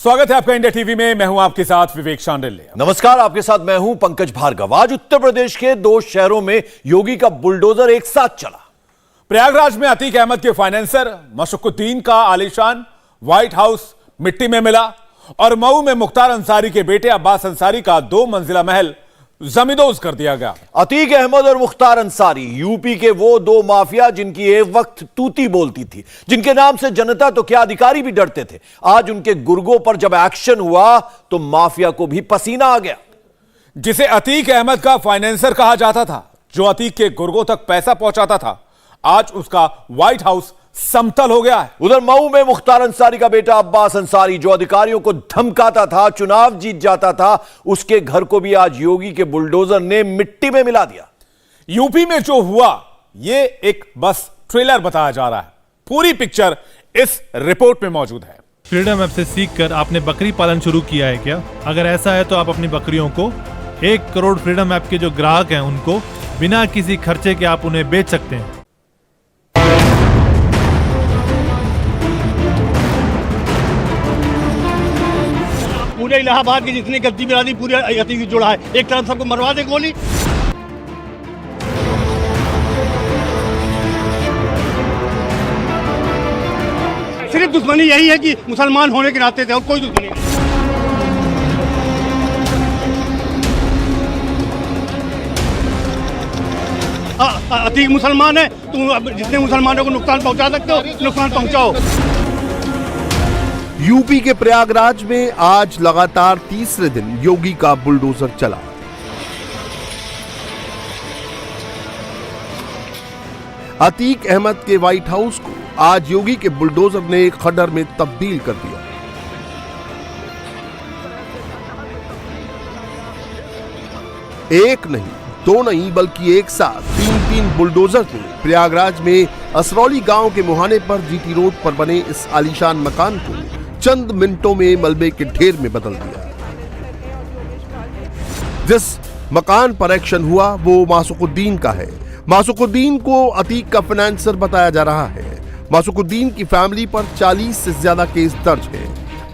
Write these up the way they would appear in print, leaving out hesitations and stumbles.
स्वागत है आपका इंडिया टीवी में। मैं हूं आपके साथ विवेक शांडिल्य। नमस्कार, आपके साथ मैं हूं पंकज भार्गव। आज उत्तर प्रदेश के 2 शहरों में योगी का बुलडोजर एक साथ चला। प्रयागराज में अतीक अहमद के फाइनेंसर मशुकुद्दीन का आलीशान व्हाइट हाउस मिट्टी में मिला और मऊ में मुख्तार अंसारी के बेटे अब्बास अंसारी का 2 मंजिला महल जमींदोज कर दिया गया। अतीक अहमद और मुख्तार अंसारी यूपी के वो 2 माफिया जिनकी एक वक्त तूती बोलती थी, जिनके नाम से जनता तो क्या अधिकारी भी डरते थे। आज उनके गुर्गों पर जब एक्शन हुआ तो माफिया को भी पसीना आ गया। जिसे अतीक अहमद का फाइनेंसर कहा जाता था, जो अतीक के गुर्गों तक पैसा पहुंचाता था, आज उसका व्हाइट हाउस समतल हो गया है। उधर मऊ में मुख्तार अंसारी का बेटा अब्बास अंसारी, जो अधिकारियों को धमकाता था, चुनाव जीत जाता था, उसके घर को भी आज योगी के बुलडोजर ने मिट्टी में मिला दिया। यूपी में जो हुआ ये एक बस ट्रेलर बताया जा रहा है। पूरी पिक्चर इस रिपोर्ट में मौजूद है। फ्रीडम ऐप से सीखकर आपने बकरी पालन शुरू किया है क्या? अगर ऐसा है तो आप अपनी बकरियों को 1 करोड़ फ्रीडम ऐप के जो ग्राहक हैं उनको बिना किसी खर्चे के आप उन्हें बेच सकते हैं। पूरे इलाहाबाद की जितनी गद्दी बिरादरी पूरे अतीक जुड़ा है, एक तरफ सबको मरवा दे गोली। सिर्फ दुश्मनी यही है कि मुसलमान होने के नाते थे और कोई दुश्मनी नहीं। अतीक मुसलमान है, तुम जितने मुसलमानों को नुकसान पहुंचा सकते हो नुकसान पहुंचाओ। यूपी के प्रयागराज में आज लगातार तीसरे दिन योगी का बुलडोजर चला। अतीक अहमद के व्हाइट हाउस को आज योगी के बुलडोजर ने एक खड्डर में तब्दील कर दिया। एक नहीं, 2 नहीं, बल्कि एक साथ 3 बुलडोजर ने प्रयागराज में असरौली गांव के मुहाने पर जीटी रोड पर बने इस आलीशान मकान को चंद मिनटों में मलबे के ढेर में बदल दिया। जिस मकान पर एक्शन हुआ वो मासुकुद्दीन का है। मासुकुद्दीन को अतीक का फाइनेंसर बताया जा रहा है। मासुकुद्दीन की फैमिली पर 40 से ज्यादा केस दर्ज है।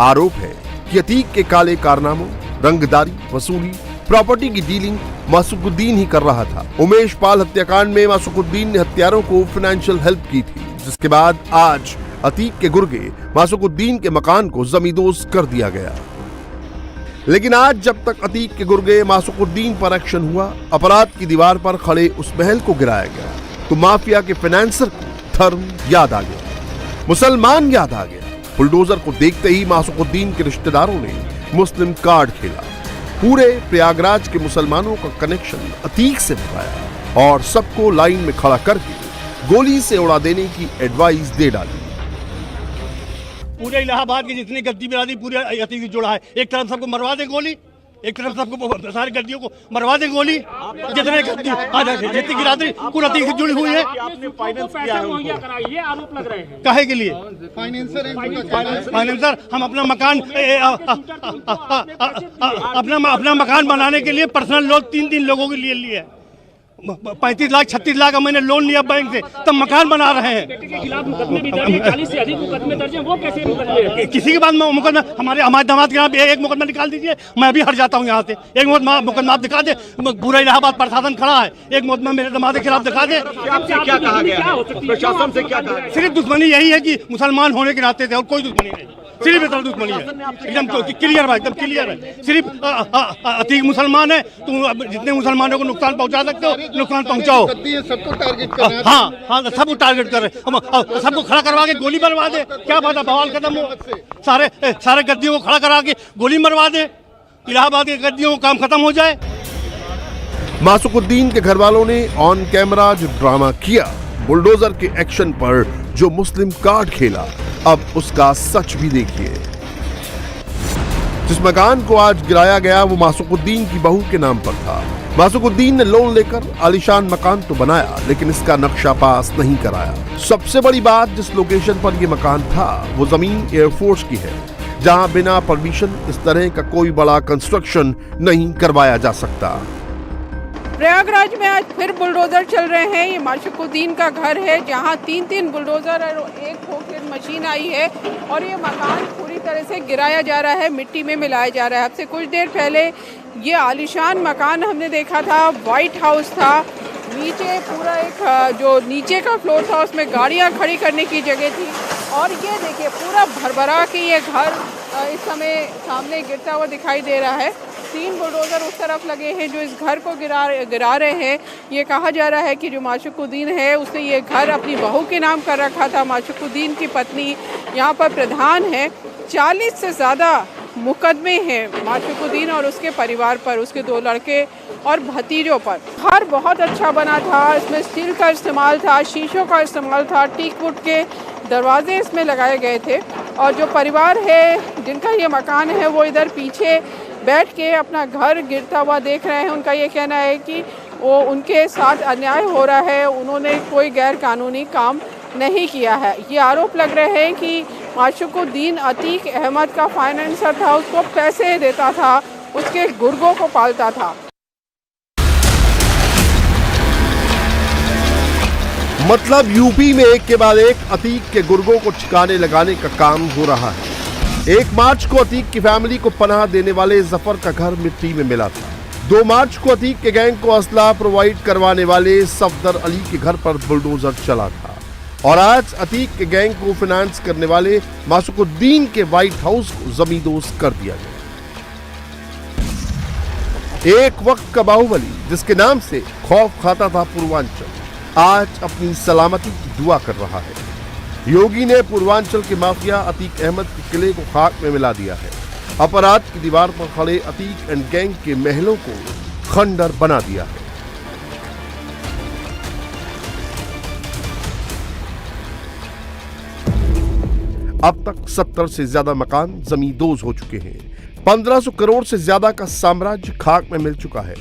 आरोप है कि अतीक के काले कारनामों, रंगदारी, वसूली, प्रॉपर्टी की डीलिंग मासुकुद्दीन ही कर रहा था। उमेश पाल हत्याकांड में मासुकुद्दीन ने हत्यारों को फाइनेंशियल हेल्प की थी, जिसके बाद आज अतीक के गुर्गे मासुकुद्दीन के मकान को जमींदोज कर दिया गया। लेकिन आज जब तक अतीक के गुर्गे मासुकुद्दीन पर एक्शन हुआ, अपराध की दीवार पर खड़े उस महल को गिराया गया, तो माफिया के फाइनेंसर को धर्म याद आ गया, मुसलमान याद आ गया। बुलडोजर को देखते ही मासुकुद्दीन के रिश्तेदारों ने मुस्लिम कार्ड खेला। पूरे प्रयागराज के मुसलमानों का कनेक्शन अतीक से बताया और सबको लाइन में खड़ा करके गोली से उड़ा देने की एडवाइस दे डाली। पूरे इलाहाबाद की जितनी गद्दी बिरादरी पूरे अतीक जुड़ा है, एक तरफ सबको मरवा दे गोली, एक तरफ सबको सारी गद्दियों को मरवा दे गोली। जितने गद्दी जितनी बिरादरी पूरा अतीक से जुड़ी हुई है। ये आरोप लग रहे हैं काहे के लिए? फाइनेंसर हम अपना मकान अपना मकान बनाने के लिए पर्सनल लोन 3 लोगों के लिए लिए 35 लाख 36 लाख का मैंने लोन लिया बैंक से, तब मकान बना रहे हैं। के खिलाफ मुकदमे भी दर्ज हैं, 40 से अधिक मुकदमे दर्ज हैं, वो कैसे मुकदमे? किसी के बाद मुकदमा हमारे दामाद के नाम पे एक मुकदमा निकाल दीजिए, मैं अभी हट जाता हूँ यहाँ से। एक मुकदमा आप दिखा दे, पूरा इलाहाबाद प्रशासन खड़ा है, एक मुकदमा मेरे दामाद के खिलाफ दिखा दे। क्या कहा गया? प्रशासन से क्या कहा? सिर्फ दुश्मनी यही है कि मुसलमान होने के नाते थे और कोई दुश्मनी नहीं, सिर्फ इतना दुश्मनी है। एकदम क्लियर है, एकदम क्लियर है। सिर्फ अतीक मुसलमान है, तुम जितने मुसलमानों को नुकसान पहुंचा सकते हो नुकसान पहुंचाओ। सबको टारगेट कर रहे हैं। हाँ, सबको टारगेट कर रहे हैं। सबको खड़ा करवा के गोली मरवा दे, क्या बात है? बवाल खत्म हो, सारे गद्दियों को खड़ा करा के गोली मरवा दे, इलाहाबाद के गद्दियों का काम खत्म हो जाए। मासुकुद्दीन के घर वालों ने ऑन कैमरा जो ड्रामा किया, बुलडोजर के एक्शन पर जो मुस्लिम कार्ड खेला, अब उसका सच भी देखिए। जिस मकान को आज गिराया गया वो मासुकुद्दीन की बहू के नाम पर था। मासुकुद्दीन ने लोन लेकर आलीशान मकान तो बनाया, लेकिन इसका नक्शा पास नहीं कराया। सबसे बड़ी बात, जिस लोकेशन पर यह मकान था वो जमीन एयरफोर्स की है, जहां बिना परमिशन इस तरह का कोई बड़ा कंस्ट्रक्शन नहीं करवाया जा सकता। प्रयागराज में आज फिर बुलडोज़र चल रहे हैं। ये माशुकुद्दीन का घर है जहाँ 3 बुलडोज़र और एक फोकलिफ्ट मशीन आई है और ये मकान पूरी तरह से गिराया जा रहा है, मिट्टी में मिलाया जा रहा है। अब से कुछ देर पहले ये आलीशान मकान हमने देखा था, वाइट हाउस था, नीचे पूरा एक जो नीचे का फ्लोर था उसमें गाड़ियाँ खड़ी करने की जगह थी और ये देखिए पूरा भरभरा के ये घर इस समय सामने गिरता हुआ दिखाई दे रहा है। 3 बुलडोज़र उस तरफ लगे हैं जो इस घर को गिरा रहे हैं। ये कहा जा रहा है कि जो माशुकुद्दीन है उसने ये घर अपनी बहू के नाम कर रखा था। माशुकुद्दीन की पत्नी यहाँ पर प्रधान है। 40 से ज़्यादा मुकदमे हैं माशुकुद्दीन और उसके परिवार पर, उसके 2 लड़के और भतीजों पर। घर बहुत अच्छा बना था, इसमें स्टील का इस्तेमाल था, शीशों का इस्तेमाल था, टीक वुड के दरवाजे इसमें लगाए गए थे और जो परिवार है जिनका ये मकान है वो इधर पीछे बैठ के अपना घर गिरता हुआ देख रहे हैं। उनका ये कहना है कि वो उनके साथ अन्याय हो रहा है, उन्होंने कोई गैर कानूनी काम नहीं किया है। ये आरोप लग रहे हैं कि माशुकुद्दीन अतीक अहमद का फाइनेंसर था, उसको पैसे देता था, उसके गुर्गों को पालता था। मतलब यूपी में एक के बाद एक अतीक के गुर्गों को ठिकाने लगाने का काम हो रहा है। 1 मार्च को अतीक की फैमिली को पनाह देने वाले जफर का घर मिट्टी में मिला था। 2 मार्च को अतीक के गैंग को असला प्रोवाइड करवाने वाले सफदर अली के घर पर बुलडोजर चला था और आज अतीक के गैंग को फाइनेंस करने वाले माशुकुद्दीन के व्हाइट हाउस को जमींदोज कर दिया गया। एक वक्त का बाहुबली जिसके नाम से खौफ खाता था पूर्वांचल, आज अपनी सलामती की दुआ कर रहा है। योगी ने पूर्वांचल के माफिया अतीक अहमद के किले को खाक में मिला दिया है। अपराध की दीवार पर खड़े अतीक एंड गैंग के महलों को खंडर बना दिया है। अब तक 70 से ज्यादा मकान जमींदोज हो चुके हैं। 1500 करोड़ से ज्यादा का साम्राज्य खाक में मिल चुका है।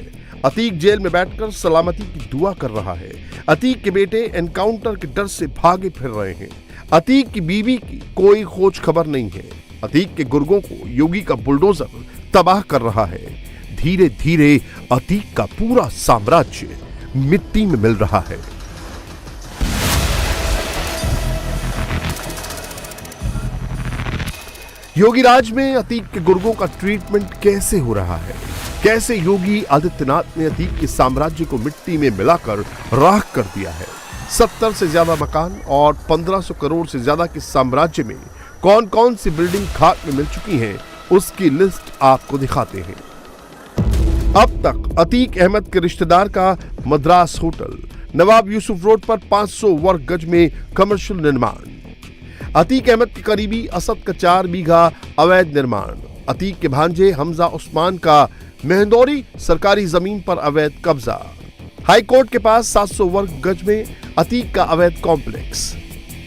अतीक जेल में बैठकर सलामती की दुआ कर रहा है। अतीक के बेटे एनकाउंटर के डर से भागे फिर रहे हैं। अतीक की बीवी की कोई खोज खबर नहीं है। अतीक के गुर्गों को योगी का बुलडोजर तबाह कर रहा है। धीरे धीरे अतीक का पूरा साम्राज्य मिट्टी में मिल रहा है। योगी राज में अतीक के गुर्गों का ट्रीटमेंट कैसे हो रहा है? कैसे योगी आदित्यनाथ ने अतीक के साम्राज्य को मिट्टी में मिलाकर राख कर दिया है? 70 से ज्यादा मकान और 1500 करोड़ से ज्यादा के साम्राज्य में कौन कौन सी बिल्डिंग खाक में मिल चुकी हैं, उसकी लिस्ट आपको दिखाते हैं। अब तक अतीक अहमद के रिश्तेदार का मद्रास होटल, नवाब यूसुफ रोड पर 500 वर्ग गज में कमर्शियल निर्माण, अतीक अहमद के करीबी असद का 4 बीघा अवैध निर्माण, अतीक के भांजे हमजा उस्मान का मेहंदौरी सरकारी जमीन पर अवैध कब्जा, हाई कोर्ट के पास 700 वर्ग गज में अतीक का अवैध कॉम्प्लेक्स,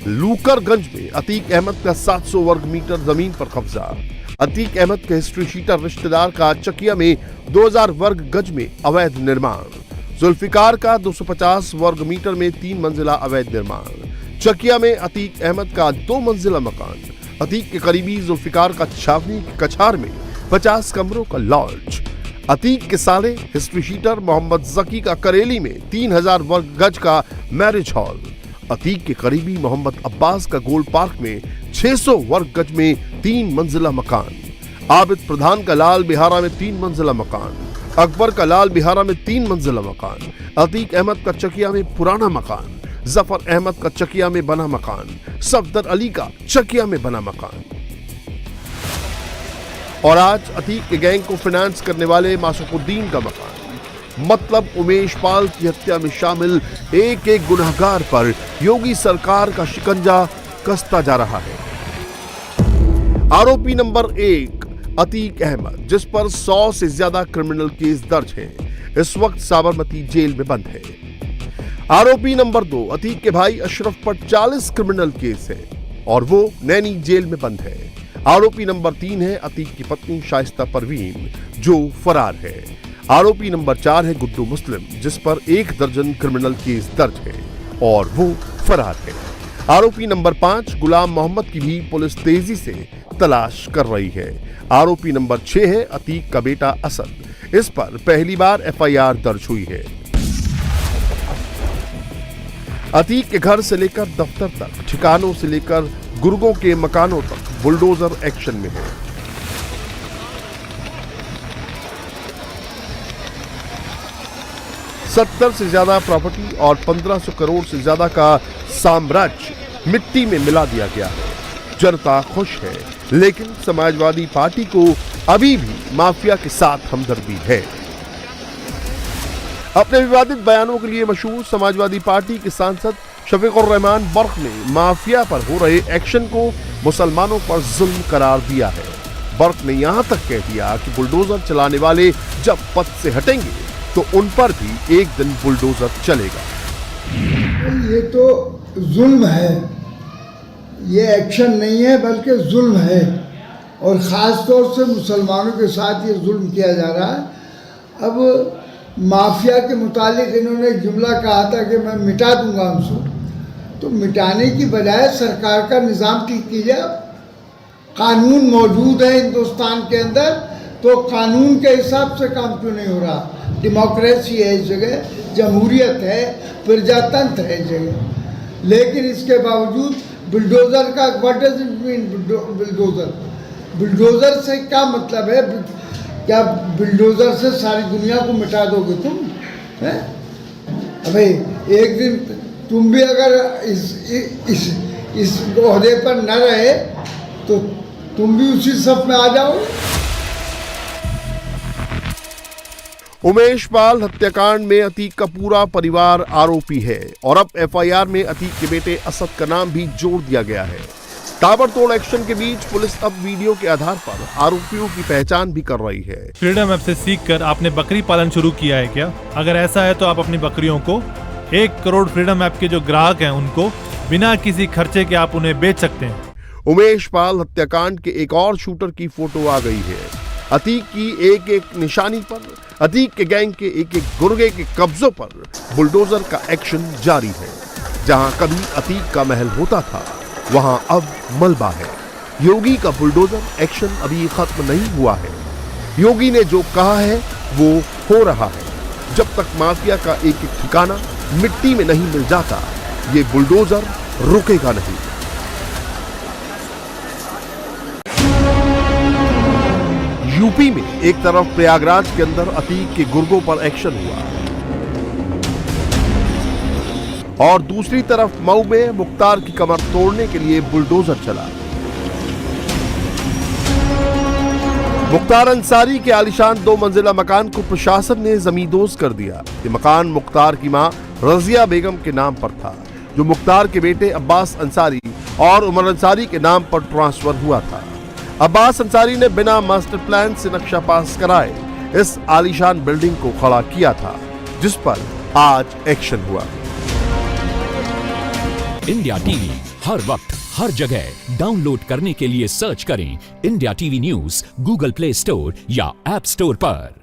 लूकरगंज में अतीक अहमद का 700 वर्ग मीटर जमीन पर कब्जा, अतीक अहमद के हिस्ट्री शीटर रिश्तेदार का चकिया में 2000 वर्ग गज में अवैध निर्माण, जुल्फिकार का 250 वर्ग मीटर में 3 मंजिला अवैध निर्माण, चकिया में अतीक अहमद का 2 मंजिला मकान, अतीक के करीबी जुल्फिकार का छावनी के कछार में 50 कमरों का लॉज, अतीक के साले हिस्ट्री शीटर मोहम्मद जकी का करेली में 3000 वर्ग गज का मैरिज हॉल, अतीक के करीबी मोहम्मद अब्बास का गोल्ड पार्क में 600 वर्ग गज में 3 मंजिला मकान, आबिद प्रधान का लाल बिहारा में 3 मंजिला मकान, अकबर का लाल बिहारा में 3 मंजिला मकान, अतीक अहमद का चकिया में पुराना मकान, जफर अहमद का चकिया में बना मकान, सफदर अली का चकिया में बना मकान। और आज अतीक के गैंग को फाइनेंस करने वाले माशुकुद्दीन का मकान। मतलब उमेश पाल की हत्या में शामिल एक एक गुनहगार पर योगी सरकार का शिकंजा कसता जा रहा है। आरोपी नंबर 1 अतीक अहमद, जिस पर 100 से ज्यादा क्रिमिनल केस दर्ज हैं, इस वक्त साबरमती जेल में बंद है। आरोपी नंबर 2 अतीक के भाई अशरफ पर 40 क्रिमिनल केस है और वो नैनी जेल में बंद है। आरोपी नंबर 3 है अतीक की पत्नी शाइस्ता परवीन, जो फरार है। आरोपी नंबर 4 है गुड्डू मुस्लिम, जिस पर 1 दर्जन क्रिमिनल केस दर्ज है और वो फरार है। आरोपी नंबर 5 गुलाम मोहम्मद की भी पुलिस तेजी से तलाश कर रही है। आरोपी नंबर 6 है अतीक का बेटा असद, इस पर पहली बार FIR दर्ज हुई है। अतीक के घर से लेकर दफ्तर तक, ठिकानों से लेकर गुर्गों के मकानों तक बुलडोजर एक्शन में है। $70 से ज्यादा प्रॉपर्टी और 1500 करोड़ से ज्यादा का साम्राज्य मिट्टी में मिला दिया गया है। जनता खुश है, लेकिन समाजवादी पार्टी को अभी भी माफिया के साथ हमदर्दी है। अपने विवादित बयानों के लिए मशहूर समाजवादी पार्टी के सांसद शफीकुर रहमान बर्क ने माफिया पर हो रहे एक्शन को मुसलमानों पर जुल्म करार दिया है। बर्क ने यहां तक कह दिया कि बुलडोजर चलाने वाले जब पद से हटेंगे तो उन पर भी एक दिन बुलडोजर चलेगा। ये तो जुल्म है, ये एक्शन नहीं है बल्कि जुल्म है, और ख़ास तौर से मुसलमानों के साथ ये जुल्म किया जा रहा है। अब माफिया के मुतालिक इन्होंने एक जुमला कहा था कि मैं मिटा दूंगा उनको, तो मिटाने की बजाय सरकार का निज़ाम ठीक कीजिए। कानून मौजूद है हिंदुस्तान के अंदर, तो कानून के हिसाब से काम क्यों नहीं हो रहा? डेमोक्रेसी है इस जगह, जमहूरियत है, प्रजातंत्र है इस जगह, लेकिन इसके बावजूद बुलडोज़र का what does it mean? Bulldozer, bulldozer से क्या मतलब है? क्या बुलडोज़र से सारी दुनिया को मिटा दोगे तुम? हैं? अबे एक दिन तुम भी अगर इस ओहदे पर न रहे तो तुम भी उसी सफ में आ जाओ। उमेश पाल हत्याकांड में अतीक का पूरा परिवार आरोपी है और अब एफआईआर में अतीक के बेटे असद का नाम भी जोड़ दिया गया है। ताबड़तोड़ एक्शन के बीच पुलिस अब वीडियो के आधार पर आरोपियों की पहचान भी कर रही है। फ्रीडम ऐप से सीखकर आपने बकरी पालन शुरू किया है क्या? अगर ऐसा है तो आप अपनी बकरियों को 1 करोड़ फ्रीडम ऐप के जो ग्राहक हैं उनको बिना किसी खर्चे के आप उन्हें बेच सकते हैं। उमेश पाल हत्याकांड के एक और शूटर की फोटो आ गई है। अतीक की एक एक निशानी पर, अतीक के गैंग के एक एक गुर्गे के कब्जों पर बुलडोजर का एक्शन जारी है। जहां कभी अतीक का महल होता था, वहां अब मलबा है। योगी का बुलडोजर एक्शन अभी खत्म नहीं हुआ है। योगी ने जो कहा है वो हो रहा है। जब तक माफिया का एक एक ठिकाना मिट्टी में नहीं मिल जाता, ये बुलडोजर रुकेगा नहीं। यूपी में एक तरफ प्रयागराज के अंदर अतीक के गुर्गों पर एक्शन हुआ और दूसरी तरफ मऊ में मुख्तार की कमर तोड़ने के लिए बुलडोजर चला। मुख्तार अंसारी के आलीशान 2 मंजिला मकान को प्रशासन ने जमींदोज कर दिया। ये मकान मुख्तार की मां रजिया बेगम के नाम पर था, जो मुख्तार के बेटे अब्बास अंसारी और उमर अंसारी के नाम पर ट्रांसफर हुआ था। अब्बास अंसारी ने बिना मास्टर प्लान से नक्शा पास कराए इस आलीशान बिल्डिंग को खड़ा किया था, जिस पर आज एक्शन हुआ। इंडिया टीवी हर वक्त हर जगह डाउनलोड करने के लिए सर्च करें India TV news Google play store या ऐप स्टोर पर।